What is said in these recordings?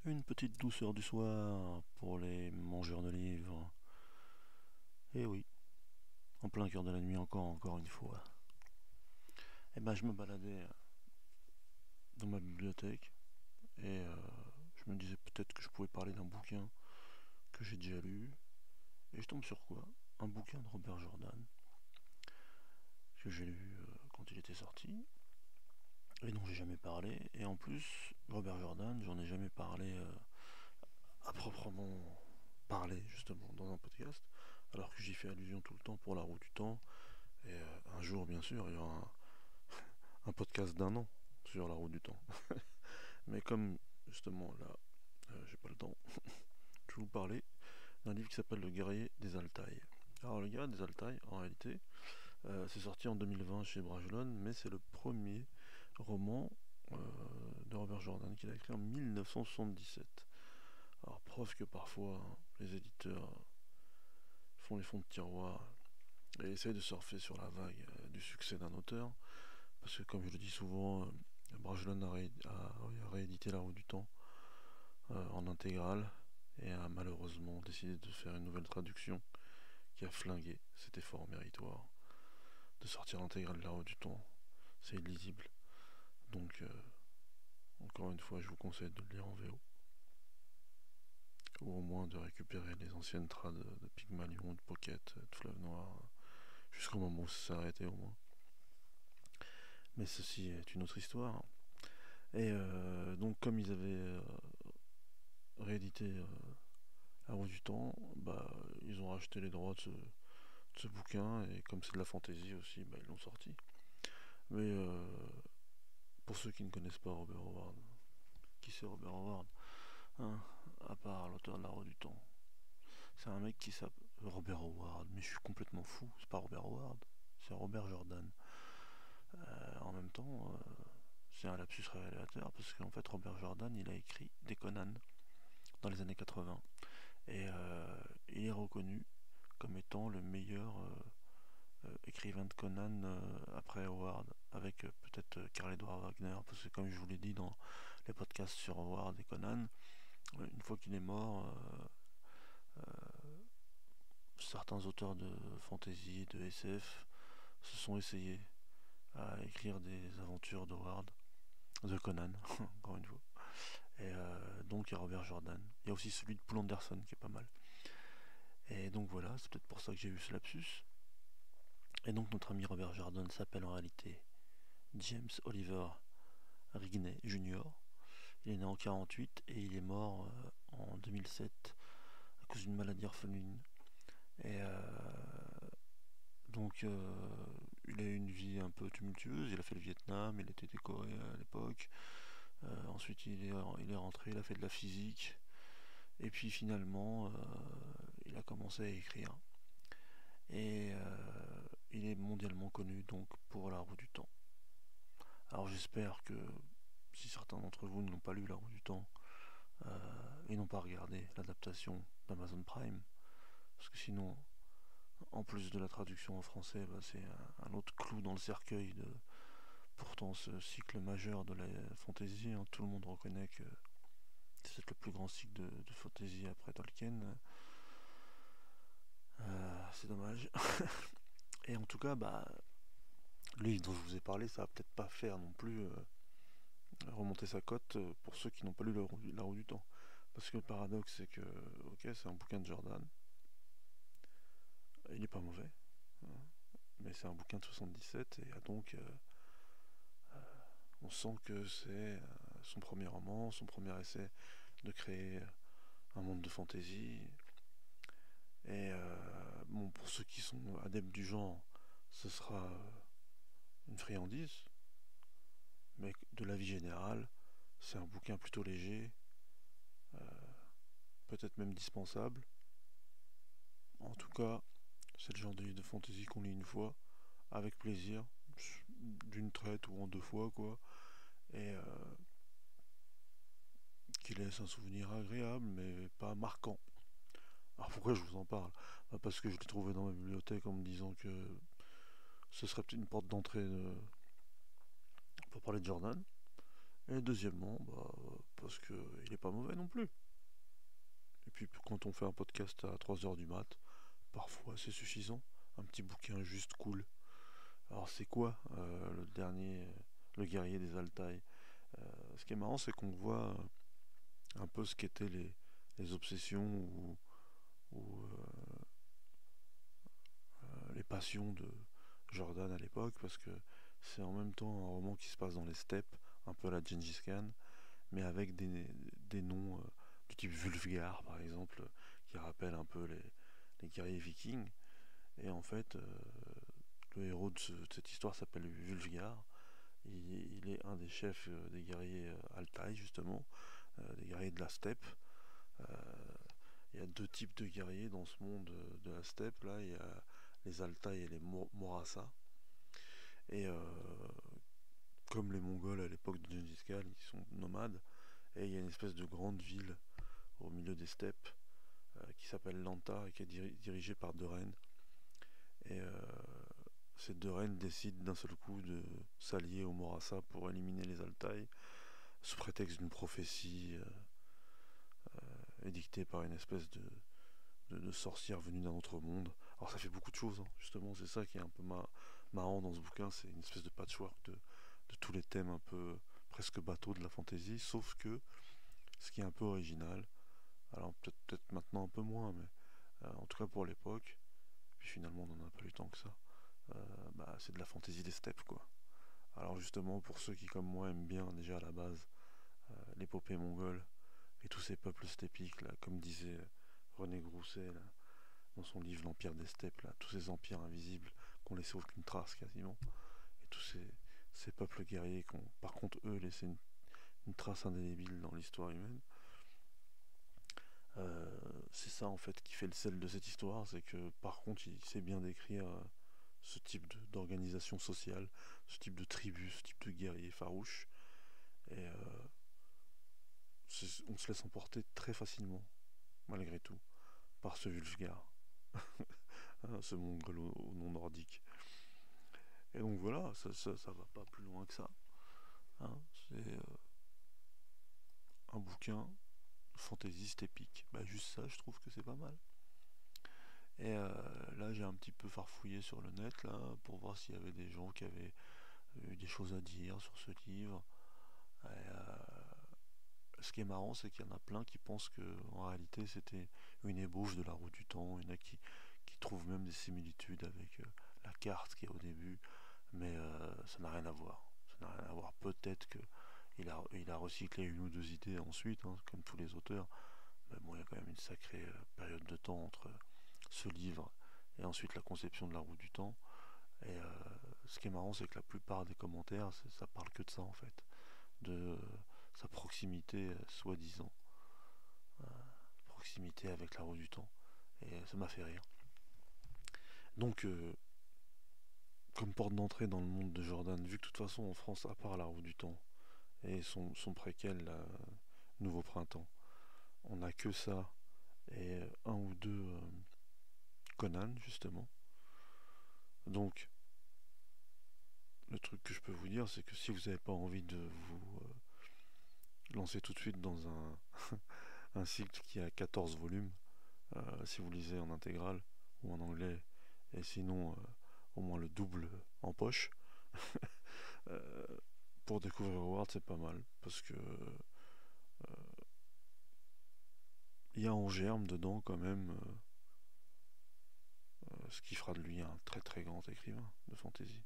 Une petite douceur du soir pour les mangeurs de livres. Et oui, en plein cœur de la nuit encore une fois. Et ben je me baladais dans ma bibliothèque et je me disais peut-être que je pouvais parler d'un bouquin que j'ai déjà lu. Et je tombe sur quoi? Un bouquin de Robert Jordan que j'ai lu quand il était sorti et dont j'ai jamais parlé. Et en plus, Robert Jordan, j'en ai jamais parlé à proprement parler justement dans un podcast, alors que j'y fais allusion tout le temps pour la roue du temps. Et un jour, bien sûr, il y aura un podcast d'1 an sur la roue du temps. Mais comme justement là, j'ai pas le temps, je vais vous parler d'un livre qui s'appelle Le Guerrier des Altaïs. Alors, Le Guerrier des Altaïs, en réalité, c'est sorti en 2020 chez Bragelonne, mais c'est le premier roman euh, de Robert Jordan qu'il a écrit en 1977. Alors, preuve que parfois, hein, les éditeurs font les fonds de tiroir et essayent de surfer sur la vague du succès d'un auteur. Parce que, comme je le dis souvent, Bragelonne a réédité La Roue du Temps en intégrale et a malheureusement décidé de faire une nouvelle traduction qui a flingué cet effort méritoire de sortir l'intégrale de La Roue du Temps. C'est illisible. Donc, encore une fois, je vous conseille de le lire en VO. Ou au moins de récupérer les anciennes trades de Pygmalion, de Pocket, de Fleuve Noir, jusqu'au moment où ça s'est arrêté au moins. Mais ceci est une autre histoire. Et donc, comme ils avaient réédité La Roue du Temps, bah, ils ont racheté les droits de ce bouquin, et comme c'est de la fantaisie aussi, bah, ils l'ont sorti. Mais pour ceux qui ne connaissent pas Robert Howard, qui c'est Robert Howard, hein, à part l'auteur de La Roue du Temps? C'est un mec qui s'appelle Robert Howard, mais je suis complètement fou, c'est pas Robert Howard, c'est Robert Jordan. En même temps, c'est un lapsus révélateur, parce qu'en fait Robert Jordan, il a écrit des Conan dans les années 80, et il est reconnu comme étant le meilleur écrivain de Conan après Howard, avec peut-être Karl Edward Wagner, parce que comme je vous l'ai dit dans les podcasts sur Howard et Conan, une fois qu'il est mort, certains auteurs de fantasy et de SF se sont essayés à écrire des aventures d'Howard, de Conan, encore une fois. Et donc il y a Robert Jordan. Il y a aussi celui de Poul Anderson qui est pas mal. Et donc voilà, c'est peut-être pour ça que j'ai eu ce lapsus. Et donc notre ami Robert Jordan s'appelle en réalité James Oliver Rigney Jr. Il est né en 48 et il est mort en 2007 à cause d'une maladie orpheline. Et donc il a eu une vie un peu tumultueuse. Il a fait le Vietnam, il était décoré à l'époque. Ensuite il est rentré, il a fait de la physique. Et puis finalement il a commencé à écrire. Et il est mondialement connu donc pour La Roue du Temps. Alors j'espère que si certains d'entre vous n'ont pas lu La Roue du Temps et n'ont pas regardé l'adaptation d'Amazon Prime, parce que sinon, en plus de la traduction en français, bah, c'est un autre clou dans le cercueil de pourtant ce cycle majeur de la fantasy. Hein. Tout le monde reconnaît que c'est le plus grand cycle de fantasy après Tolkien. C'est dommage. Et en tout cas, bah, le livre dont je vous ai parlé, ça va peut-être pas faire non plus remonter sa cote pour ceux qui n'ont pas lu La Roue du Temps. Parce que le paradoxe, c'est que, ok, c'est un bouquin de Jordan, il n'est pas mauvais, hein, mais c'est un bouquin de 77, et donc on sent que c'est son premier roman, son premier essai de créer un monde de fantasy. Et bon, pour ceux qui sont adeptes du genre, ce sera une friandise, mais de la vie générale, c'est un bouquin plutôt léger, euh, peut-être même dispensable. En tout cas, c'est le genre de livre de fantasy qu'on lit une fois, avec plaisir, d'une traite ou en 2 fois, quoi, et qui laisse un souvenir agréable, mais pas marquant. Alors pourquoi je vous en parle? Bah, parce que je l'ai trouvé dans ma bibliothèque en me disant que ce serait peut-être une porte d'entrée pour parler de Jordan. Et deuxièmement, bah, parce que il est pas mauvais non plus. Et puis quand on fait un podcast à 3 heures du mat, parfois c'est suffisant. Un petit bouquin juste cool. Alors c'est quoi le dernier, le guerrier des Altaï? Ce qui est marrant, c'est qu'on voit un peu ce qu'étaient les obsessions ou les passions de Jordan à l'époque, parce que c'est en même temps un roman qui se passe dans les steppes, un peu à la Gengis Khan, mais avec des noms du type Wulfgar par exemple, qui rappellent un peu les guerriers vikings. Et en fait, le héros de cette histoire s'appelle Wulfgar. Il est un des chefs des guerriers Altaï, justement, des guerriers de la steppe. Euh, il y a deux types de guerriers dans ce monde de la steppe. Là, il y a les Altaï et les Morasa. Et comme les Mongols à l'époque de Gengis Khan, ils sont nomades. Et il y a une espèce de grande ville au milieu des steppes qui s'appelle Lanta et qui est dirigée par deux reines. Et ces deux reines décident d'un seul coup de s'allier aux Morasa pour éliminer les Altaï sous prétexte d'une prophétie édictée par une espèce de sorcière venue d'un autre monde. Alors ça fait beaucoup de choses, hein. Justement, c'est ça qui est un peu marrant dans ce bouquin, c'est une espèce de patchwork de tous les thèmes un peu presque bateaux de la fantasy, sauf que ce qui est un peu original, alors peut-être maintenant un peu moins, mais en tout cas pour l'époque, puis finalement on n'en a pas eu tant que ça, c'est de la fantasy des steppes, quoi. Alors justement, pour ceux qui comme moi aiment bien déjà à la base l'épopée mongole et tous ces peuples steppiques, là, comme disait René Grousset là, dans son livre L'Empire des steppes, là, tous ces empires invisibles qui n'ont laissé aucune trace quasiment, et tous ces peuples guerriers qui ont par contre eux laissé une trace indélébile dans l'histoire humaine. C'est ça en fait qui fait le sel de cette histoire, c'est que par contre il sait bien décrire ce type d'organisation sociale, ce type de tribu, ce type de guerrier farouche, et on se laisse emporter très facilement, malgré tout, par ce Wulfgar, hein, ce mongol au nom nordique. Et donc voilà, ça va pas plus loin que ça, hein. C'est un bouquin fantaisiste épique. Bah juste ça, je trouve que c'est pas mal. Et là, j'ai un petit peu farfouillé sur le net là pour voir s'il y avait des gens qui avaient eu des choses à dire sur ce livre. Et, ce qui est marrant, c'est qu'il y en a plein qui pensent que en réalité c'était une ébauche de la roue du temps. Il y en a qui trouvent même des similitudes avec la carte qui est au début, mais ça n'a rien à voir. Ça n'a rien à voir. Peut-être que il a recyclé une ou deux idées ensuite, hein, comme tous les auteurs. Mais bon, il y a quand même une sacrée période de temps entre ce livre et ensuite la conception de la roue du temps. Et ce qui est marrant, c'est que la plupart des commentaires, ça parle que de ça en fait, de sa proximité soi-disant, proximité avec la roue du temps. Et ça m'a fait rire. Donc, comme porte d'entrée dans le monde de Jordan, vu que de toute façon en France, à part la roue du temps et son préquel, Nouveau Printemps, on n'a que ça et un ou deux Conan justement. Donc, le truc que je peux vous dire, c'est que si vous n'avez pas envie de vous lancer tout de suite dans un cycle qui a 14 volumes, si vous lisez en intégrale ou en anglais, et sinon au moins le double en poche, euh, pour découvrir Howard, c'est pas mal, parce que il y a en germe dedans quand même ce qui fera de lui un très très grand écrivain de fantasy.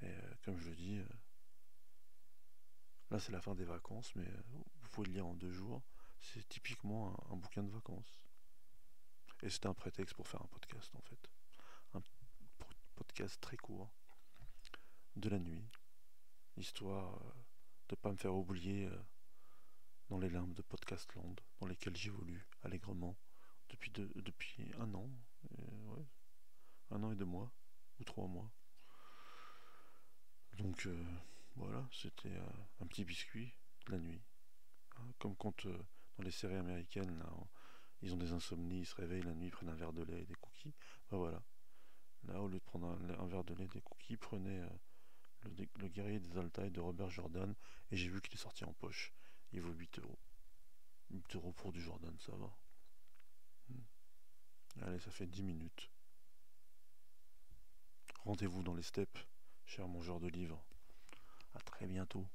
Et comme je le dis, là c'est la fin des vacances, mais vous pouvez le lire en 2 jours. C'est typiquement un bouquin de vacances. Et c'était un prétexte pour faire un podcast en fait. Un podcast très court, de la nuit, histoire de ne pas me faire oublier dans les limbes de Podcastland, dans lesquels j'évolue allègrement depuis un an, ouais, un an et 2 mois, ou 3 mois. Donc voilà, c'était un petit biscuit de la nuit. Hein, comme quand dans les séries américaines, là, ils ont des insomnies, ils se réveillent la nuit, ils prennent un verre de lait et des cookies. Ben voilà, là au lieu de prendre un verre de lait et des cookies, prenez le guerrier des Altaï de Robert Jordan, et j'ai vu qu'il est sorti en poche. Il vaut 8 euros. 8 euros pour du Jordan, ça va. Allez, ça fait 10 minutes. Rendez-vous dans les steppes, cher mangeur de livres. À très bientôt.